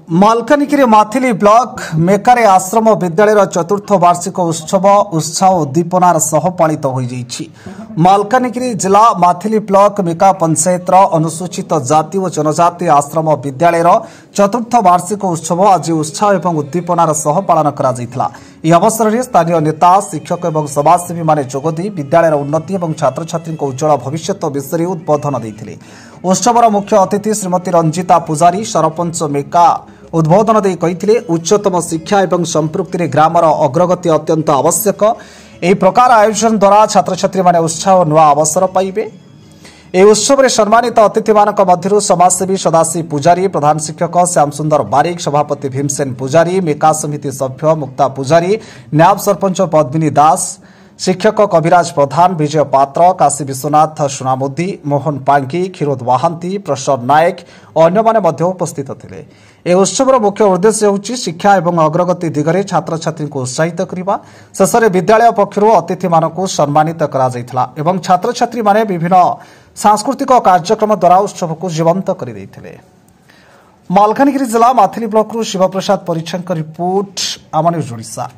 Malkangiri Maithili block मेकारे आश्रम विद्यालय चतुर्थ वार्षिक उत्सव उत्साह उद्दीपनार सह पालित हो जाइछि। मालकानगिरी जिला माथिली ब्लॉक मेका पंचायत अनुसूचित जाति और जनजाति आश्रम विद्यालय चतुर्थ वार्षिक उत्सव आज उत्साह एवं उद्दीपनार सह पालन करा जायतिला। यह अवसर में स्थानीय नेता शिक्षक और समाजसेवी माने जोगदी विद्यालय उन्नति और छात्र छात्री उज्जवल भविष्य विषय उद्बोधन देते। उत्सवर मुख्य अतिथि श्रीमती रंजिता पुजारी सरपंच मेका उद्बोधन दे कहिथिले उच्चतम शिक्षा एवं संपृक्ति ग्रामर अग्रगति अत्यंत आवश्यक। एही प्रकार आयोजन द्वारा छात्र छात्री माने उत्साह और नुआ अवसर पाइबे। ए उत्सव में सम्मानित अतिथि मानक मध्यरु समाजसेवी सदाशिव पुजारी, प्रधान शिक्षक श्याम सुंदर बारिक, सभापति भीमसेन पुजारी, मेका समिति सभ्य मुक्ता पुजारी, नायब सरपंच पद्मिनी दास, शिक्षक कविराज प्रधान, विजय पात्र, काशी विश्वनाथ सुनामुद्दी, मोहन पांगी, क्षीरोद महांती, प्रसाद नायक और अन्य उपस्थित थे। यह उत्सव मुख्य उद्देश्य होची शिक्षा एवं अग्रगति दिगरे छात्र छात्री को उत्साहित करने। शेष में विद्यालय पक्षर अतिथि मानक सम्मानित करा छात्र छात्री माने विभिन्न सांस्कृतिक कार्यक्रम द्वारा उत्सव को जीवंत कर। मालकानगिरी जिला माथिली ब्लॉक शिवप्रसाद परिछांक रिपोर्ट, आम न्यूज ओडिशा।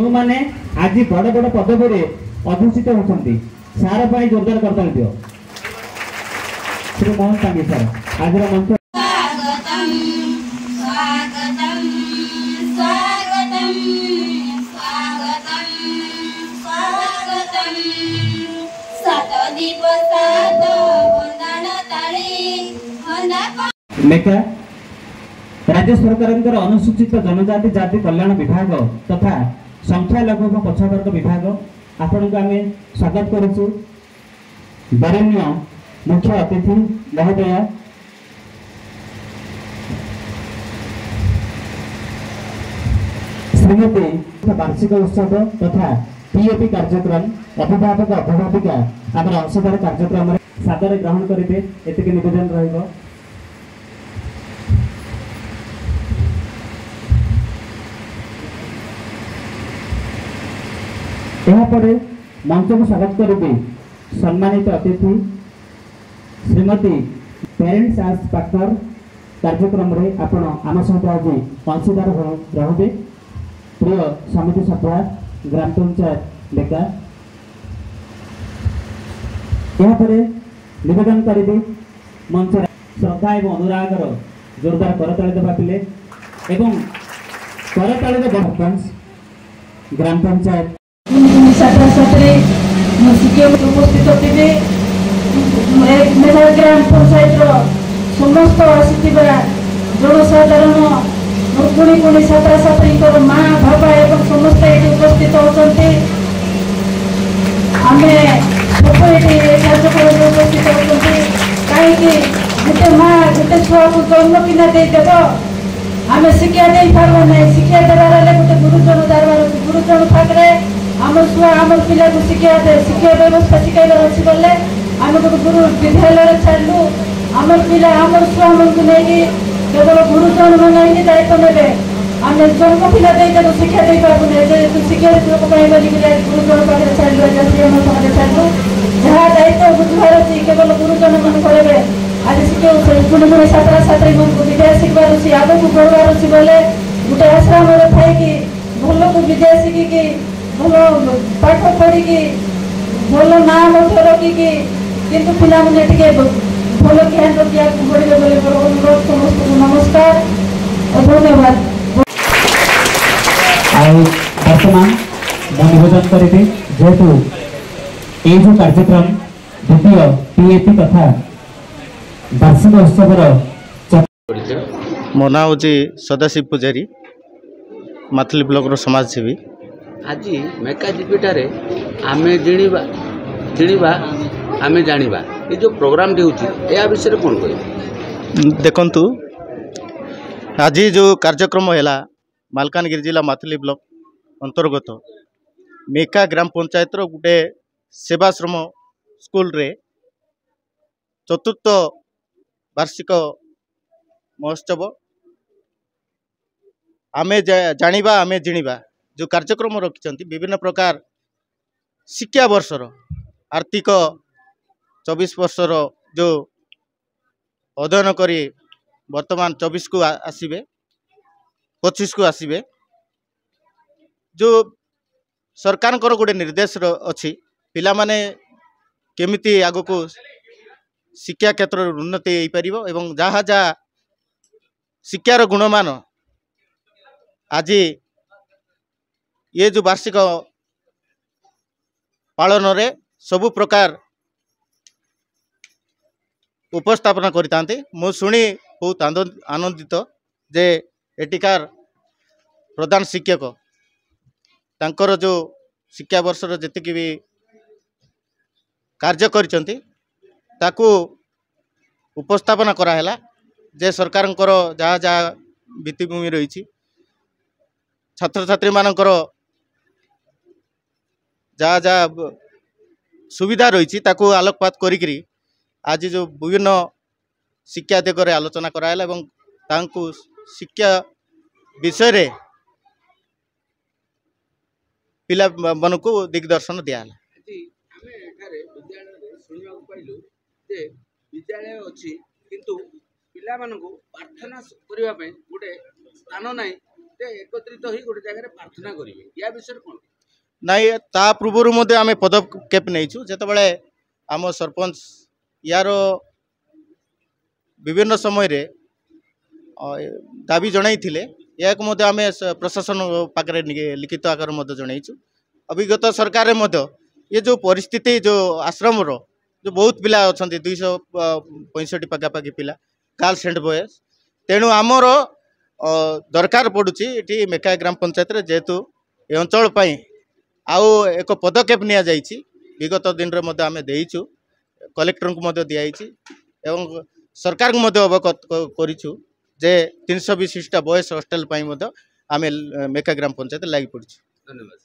माने आज बड़ बड़ पदवी अधिष्ठित होती सार पाई जोरदार करता दियो श्री मोहन पांगी सर आज मंच स्वागतम स्वागतम स्वागतम स्वागतम स्वागतम सात दिवस सात वंदन ताली वंदना मेका राज्य सरकार अनुसूचित जनजाति जाति कल्याण विभाग तथा संख्या लघु पछवर्ग विभाग आपण को आम स्वागत करुचु। बरेण्य मुख्य अतिथि महोदय श्रीमती वार्षिक उत्सव तथा पीएपी कार्यक्रम अभिभावक अभिभाविका आम अंशदार कार्यक्रम सादर ग्रहण करेंगे एतिक निवेदन रहिबो। यापर मंच को स्वागत करेंगे सम्मानित अतिथि श्रीमती पेरेंट्स आज पार्टनर कार्यक्रम रे आपण आम सहित आज अंशदार रहे प्रिय समिति सभ्या ग्राम पंचायत बेका। यापर निवेदन करेंगे मंच श्रद्धा एवं अनुरागर जोरदार करताली देवा पिले एवं करताली सरपंच ग्राम पंचायत छात्र छात्री शिक्षक उपस्थित थे। ग्राम पंचायत समस्त आसुवा जनसाधारण कुणी कुणी छात्र छात्री माँ बाबा एवं समस्त ये उपस्थित होती आम सब ये कार्यक्रम उपस्थित होती कहीं गोटे माँ गोटे छुआ को जन्म किना देदेव आम शिक्षा दे पार्बा ना। शिक्षा देवार गोटे गुरुजन दरबार गुरुजन पाखे आम छुआ आम पिला को शिक्षा दे शिक्षा व्यवस्था शिखाइबार अच्छी बोले आम गोटे गुरु विद्यालय छाड़ू आम पिला आम छुआ को नहीं केवल गुरुजन मैंने दायित्व ने आम जन्म पिला देदेव शिक्षा दे पार्बना शिक्षा गुरुजन पाखे छाड़ू आम समाज छाड़ू जहाँ दायित्व बुझार अच्छी केवल गुरुजन मन करेंगे। आज शिक्षक पुणी पुणी छात्र छात्री विद्या शिखबार अच्छी आग को बढ़वार अच्छी बोले गोटे आश्रम थी भल को विद्या शिखिकी भल पाठ पढ़ी भल ना रखिकी किंतु पिला मैंने भल ज्ञान रखा बढ़े बोले अनुरोध समस्त को नमस्कार और धन्यवाद। वर्तमान निवेदन करेंगे जेहेतु ये जो कार्यक्रम द्वितीय पीएपी तथा वार्षिक उत्सव मो ना हूँ सदाशिव पूजारी माथली ब्लॉक रो समाजसेवी। आज मेकाजीपीठार आमे जिणवा आमे जानिबा ये जो प्रोग्राम होची या विषय कौन कह देखंतु आज जो कार्यक्रम है मालकानगिरी जिला माथली ब्लॉक अंतर्गत मेका ग्राम पंचायत रो गोटे सेवाश्रम स्कूल रे चतुर्थ वार्षिक महोत्सव आमे जानिबा आमे जिणिबा जो कार्यक्रम रखिंट विभिन्न प्रकार शिक्षा वर्षर आर्थिक 24 वर्षर जो अध्ययन करी वर्तमान 24 को आसबे 25 को आसबे जो सरकार गोटे निर्देश अच्छी पिला माने केमिति आगो को शिक्षा क्षेत्र उन्नति हो पार एवं जहाँ जहाँ शिक्षार गुणमान आज ये जो वार्षिक पालन रे सबु प्रकार उपस्थापना करते मु शुणी बहुत आनंदित जे एटिकार प्रधान शिक्षक तांकर जो शिक्षा वर्षर जेतिकी भी कार्य करिसेंती ताकू उपस्थापना कराला जे सरकार जहाँ जहाँ भित्तिभूमि रही छात्र छात्री मानकर जहाँ जहाँ सुविधा रही ताकू आलोकपात करी आज जो विभिन्न शिक्षा दिगरे आलोचना कराला एवं तांकू शिक्षा विषय रे पिला मन को दिग्दर्शन दियाला। विद्यालय अच्छी किंतु पिला मानकु प्रार्थना करिवा पे गोटे स्थान नाही ते एकत्रित होई गोटे जगह प्रार्थना करिवे या विषय कोन नाई ता पूर्व मध्य आम पदक्षेप नहीं जिते बड़े आम सरपंच यार विभिन्न समय रे दाबी जनाई या आम प्रशासन पाखे लिखित आकार जनईचु अभिगत सरकार ये जो परिस्थिति जो आश्रम रो जो बहुत पिला अच्छा 265 पखापाखि पिला गर्ल्स एंड बॉयज तेणु आमर दरकार पड़ुची ये मेका ग्राम पंचायत रे जेहेतु ए अंचल आउ एक पदक्षेप निया जाइछि विगत दिन रे मध्य आमे देइछु कलेक्टर को मध्य दियाइछि एवं सरकार को मध्य अवगत करिछु जे 300 विशिष्ट बॉयज हॉस्टल पई मध्य आमे मेका ग्राम पंचायत लागि पड़छु। धन्यवाद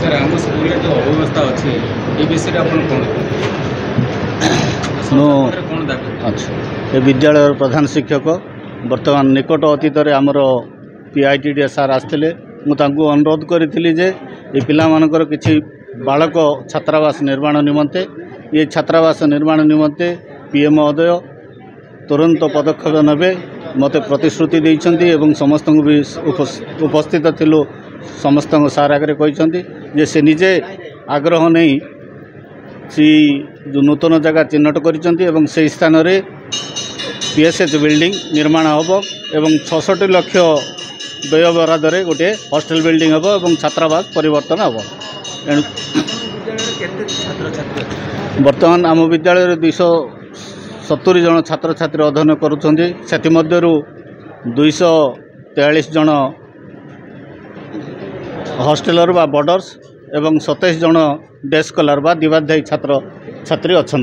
सर आम स्कूल जो अव्यवस्था अच्छी ये विषय अपन कौन अच्छा ये विद्यालय प्रधान शिक्षक वर्तमान निकट अतीत आमर PITD सार आसते मुझे अनुरोध करी जे ये पिला मानकर किछि बालक छात्रावास निर्माण निमंते ये छात्रावास निर्माण निमंते PM महोदय तुरंत पदक्षेप नेबे मते प्रतिश्रुति देइछन्ती एवं समस्त भी उपस्थित थिलु समस्त सार आगे कहते से निजे आग्रह नहीं सी जो नूतन जगह चिन्हट कर स्थान रे PSH बिल्डिंग निर्माण हम एवं 66 लाख व्यय बराद गोटे हॉस्टल बिल्डिंग हम और छात्रावास परिवर्तन हम। बर्तमान आम विद्यालय 270 जन छात्र छात्री अध्ययन करुँच 243 जन हॉस्टेलर बा बॉर्डर्स एवं 27 जन डे स्कॉलर बा दिवाध्यायी छात्र छात्री अच्छा।